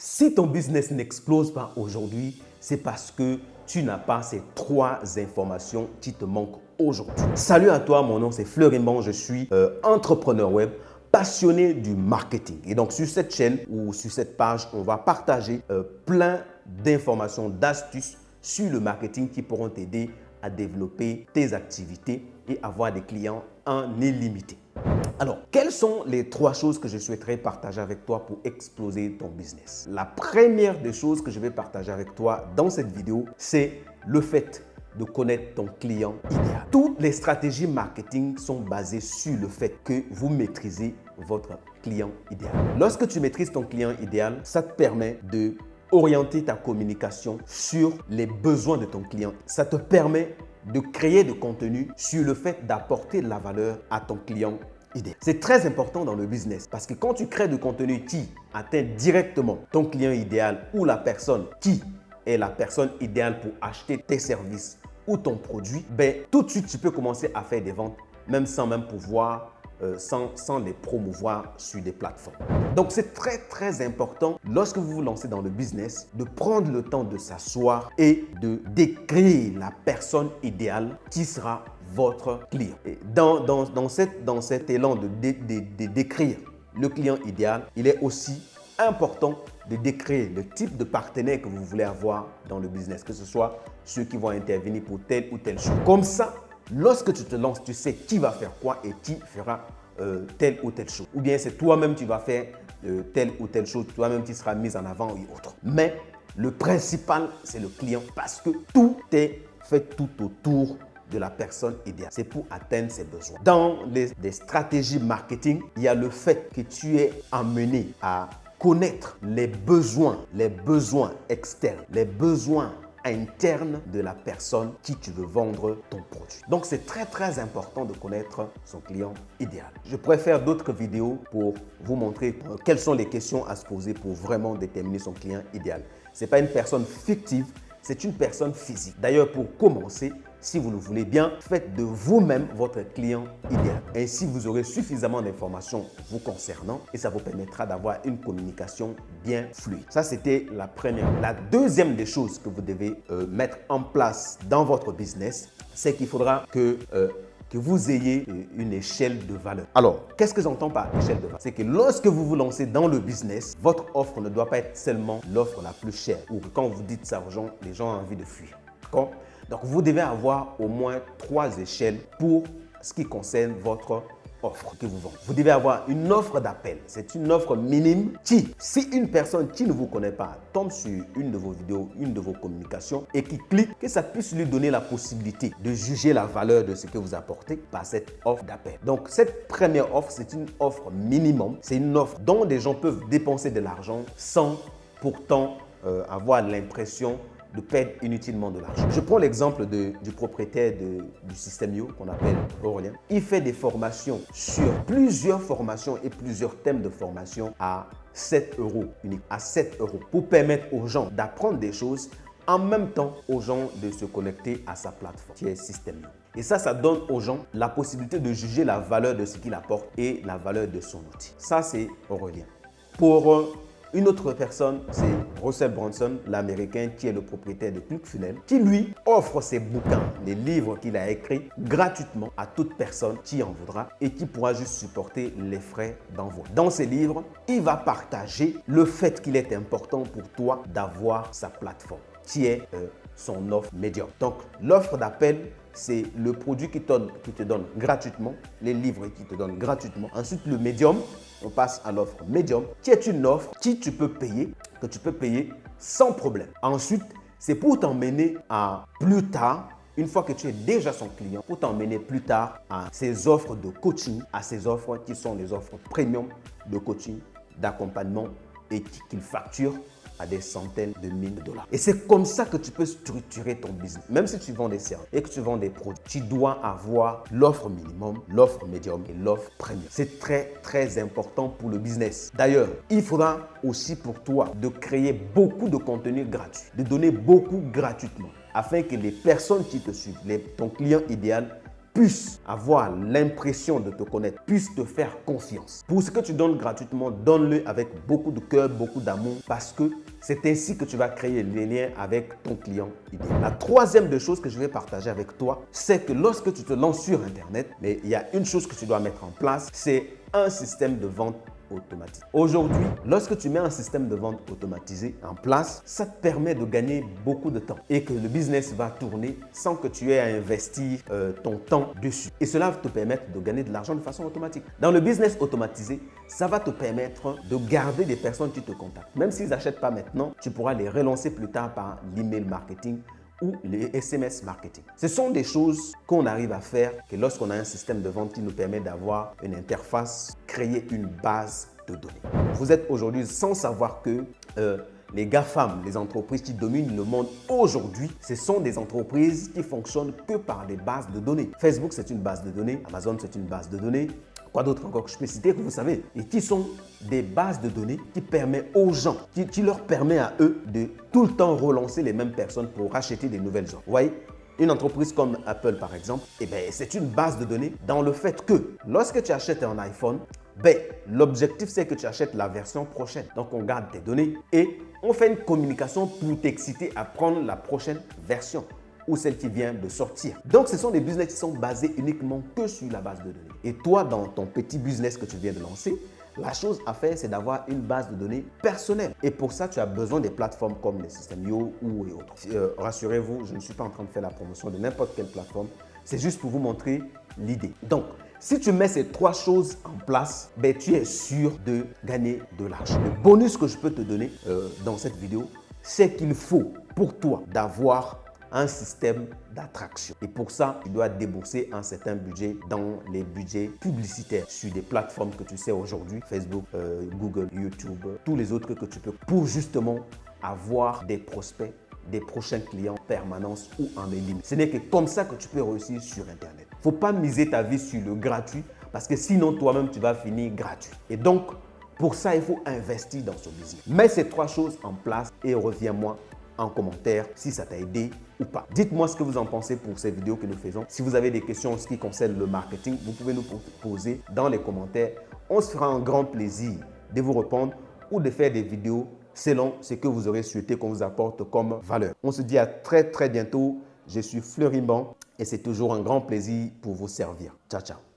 Si ton business n'explose pas aujourd'hui, c'est parce que tu n'as pas ces 3 informations qui te manquent aujourd'hui. Salut à toi, mon nom c'est Fleurimond, je suis entrepreneur web, passionné du marketing. Et donc sur cette chaîne ou sur cette page, on va partager plein d'informations, d'astuces sur le marketing qui pourront t'aider à développer tes activités et avoir des clients en illimité. Alors, quelles sont les 3 choses que je souhaiterais partager avec toi pour exploser ton business? La première des choses que je vais partager avec toi dans cette vidéo, c'est le fait de connaître ton client idéal. Toutes les stratégies marketing sont basées sur le fait que vous maîtrisez votre client idéal. Lorsque tu maîtrises ton client idéal, ça te permet de orienter ta communication sur les besoins de ton client. Ça te permet de créer du contenu sur le fait d'apporter de la valeur à ton client idéal. C'est très important dans le business parce que quand tu crées du contenu qui atteint directement ton client idéal ou la personne qui est la personne idéale pour acheter tes services ou ton produit, tout de suite tu peux commencer à faire des ventes même sans même pouvoir sans les promouvoir sur des plateformes. Donc, c'est très important lorsque vous vous lancez dans le business de prendre le temps de s'asseoir et de décrire la personne idéale qui sera votre client. Et dans cet élan de décrire le client idéal, il est aussi important de décrire le type de partenaire que vous voulez avoir dans le business, que ce soit ceux qui vont intervenir pour telle ou telle chose. Comme ça, lorsque tu te lances, tu sais qui va faire quoi et qui fera telle ou telle chose. Ou bien c'est toi-même qui vas faire telle ou telle chose, toi-même qui sera mis en avant et autre. Mais le principal, c'est le client parce que tout est fait tout autour de la personne idéale. C'est pour atteindre ses besoins. Dans les stratégies marketing, il y a le fait que tu es amené à connaître les besoins externes, les besoins interne de la personne qui tu veux vendre ton produit. Donc, c'est très important de connaître son client idéal. Je pourrais faire d'autres vidéos pour vous montrer quelles sont les questions à se poser pour vraiment déterminer son client idéal. Ce n'est pas une personne fictive, c'est une personne physique. D'ailleurs, pour commencer, si vous le voulez bien, faites de vous-même votre client idéal. Ainsi, vous aurez suffisamment d'informations vous concernant et ça vous permettra d'avoir une communication bien fluide. Ça, c'était la première. La deuxième des choses que vous devez mettre en place dans votre business, c'est qu'il faudra que vous ayez une échelle de valeur. Alors, qu'est-ce que j'entends par échelle de valeur? C'est que lorsque vous vous lancez dans le business, votre offre ne doit pas être seulement l'offre la plus chère ou que quand vous dites ça aux gens, les gens ont envie de fuir. D'accord? Donc, vous devez avoir au moins 3 échelles pour ce qui concerne votre offre que vous vendez. Vous devez avoir une offre d'appel. C'est une offre minime qui, si une personne qui ne vous connaît pas tombe sur une de vos vidéos, une de vos communications et qui clique, que ça puisse lui donner la possibilité de juger la valeur de ce que vous apportez par cette offre d'appel. Donc, cette première offre, c'est une offre minimum. C'est une offre dont des gens peuvent dépenser de l'argent sans pourtant avoir l'impression de perdre inutilement de l'argent. Je prends l'exemple du propriétaire du système Yo qu'on appelle Aurélien. Il fait des formations sur plusieurs formations et plusieurs thèmes de formation à 7 € unique, à 7 € pour permettre aux gens d'apprendre des choses en même temps aux gens de se connecter à sa plateforme qui est Système Yo. Et ça donne aux gens la possibilité de juger la valeur de ce qu'il apporte et la valeur de son outil. Ça, c'est Aurélien. Pour une autre personne, c'est Russell Brunson, l'Américain qui est le propriétaire de ClickFunnels, qui lui offre ses bouquins, les livres qu'il a écrits gratuitement à toute personne qui en voudra et qui pourra juste supporter les frais d'envoi. Dans ses livres, il va partager le fait qu'il est important pour toi d'avoir sa plateforme, qui est son offre médium. Donc, l'offre d'appel, c'est le produit qui te donne gratuitement, les livres qui te donnent gratuitement. Ensuite, le médium, on passe à l'offre médium, qui est une offre que tu peux payer sans problème. Ensuite, c'est pour t'emmener à plus tard, une fois que tu es déjà son client, pour t'emmener plus tard à ses offres de coaching, à ses offres qui sont les offres premium de coaching, d'accompagnement et qu'il facture à des centaines de milliers de dollars. Et c'est comme ça que tu peux structurer ton business. Même si tu vends des services et que tu vends des produits, tu dois avoir l'offre minimum, l'offre médium et l'offre premium. C'est très important pour le business. D'ailleurs, il faudra aussi pour toi de créer beaucoup de contenu gratuit, de donner beaucoup gratuitement afin que les personnes qui te suivent, ton client idéal, puissent avoir l'impression de te connaître, puissent te faire confiance. Pour ce que tu donnes gratuitement, donne-le avec beaucoup de cœur, beaucoup d'amour, parce que c'est ainsi que tu vas créer les liens avec ton client idéal. La troisième des choses que je vais partager avec toi, c'est que lorsque tu te lances sur Internet, mais il y a une chose que tu dois mettre en place, c'est un système de vente automatique. Aujourd'hui, lorsque tu mets un système de vente automatisé en place, ça te permet de gagner beaucoup de temps et que le business va tourner sans que tu aies à investir ton temps dessus. Et cela va te permettre de gagner de l'argent de façon automatique. Dans le business automatisé, ça va te permettre de garder des personnes qui te contactent. Même s'ils n'achètent pas maintenant, tu pourras les relancer plus tard par l'email marketing ou les SMS marketing. Ce sont des choses qu'on arrive à faire que lorsqu'on a un système de vente qui nous permet d'avoir une interface, créer une base de données. Vous êtes aujourd'hui sans savoir que les GAFAM, les entreprises qui dominent le monde aujourd'hui, ce sont des entreprises qui fonctionnent que par des bases de données. Facebook, c'est une base de données. Amazon, c'est une base de données. Quoi d'autre encore que je peux citer que vous savez, et qui sont des bases de données qui permettent aux gens, qui leur permet à eux de tout le temps relancer les mêmes personnes pour acheter des nouvelles offres. Vous voyez, une entreprise comme Apple par exemple, c'est une base de données dans le fait que lorsque tu achètes un iPhone, l'objectif c'est que tu achètes la version prochaine. Donc on garde tes données et on fait une communication pour t'exciter à prendre la prochaine version ou celle qui vient de sortir. Donc, ce sont des business qui sont basés uniquement que sur la base de données. Et toi, dans ton petit business que tu viens de lancer, la chose à faire, c'est d'avoir une base de données personnelle. Et pour ça, tu as besoin des plateformes comme les System.io ou et autres. Rassurez-vous, je ne suis pas en train de faire la promotion de n'importe quelle plateforme. C'est juste pour vous montrer l'idée. Donc, si tu mets ces trois choses en place, tu es sûr de gagner de l'argent. Le bonus que je peux te donner dans cette vidéo, c'est qu'il faut pour toi d'avoir un système d'attraction. Et pour ça, tu dois débourser un certain budget dans les budgets publicitaires sur des plateformes que tu sais aujourd'hui, Facebook, Google, YouTube, tous les autres que tu peux, pour justement avoir des prospects, des prochains clients en permanence ou en ligne. Ce n'est que comme ça que tu peux réussir sur Internet. Il ne faut pas miser ta vie sur le gratuit parce que sinon toi-même tu vas finir gratuit. Et donc, pour ça, il faut investir dans ce business. Mets ces trois choses en place et reviens-moi en commentaire si ça t'a aidé ou pas. Dites-moi ce que vous en pensez pour ces vidéos que nous faisons. Si vous avez des questions en ce qui concerne le marketing, vous pouvez nous poser dans les commentaires. On se fera un grand plaisir de vous répondre ou de faire des vidéos selon ce que vous aurez souhaité qu'on vous apporte comme valeur. On se dit à très bientôt. Je suis Fleury Mban et c'est toujours un grand plaisir pour vous servir. Ciao, ciao.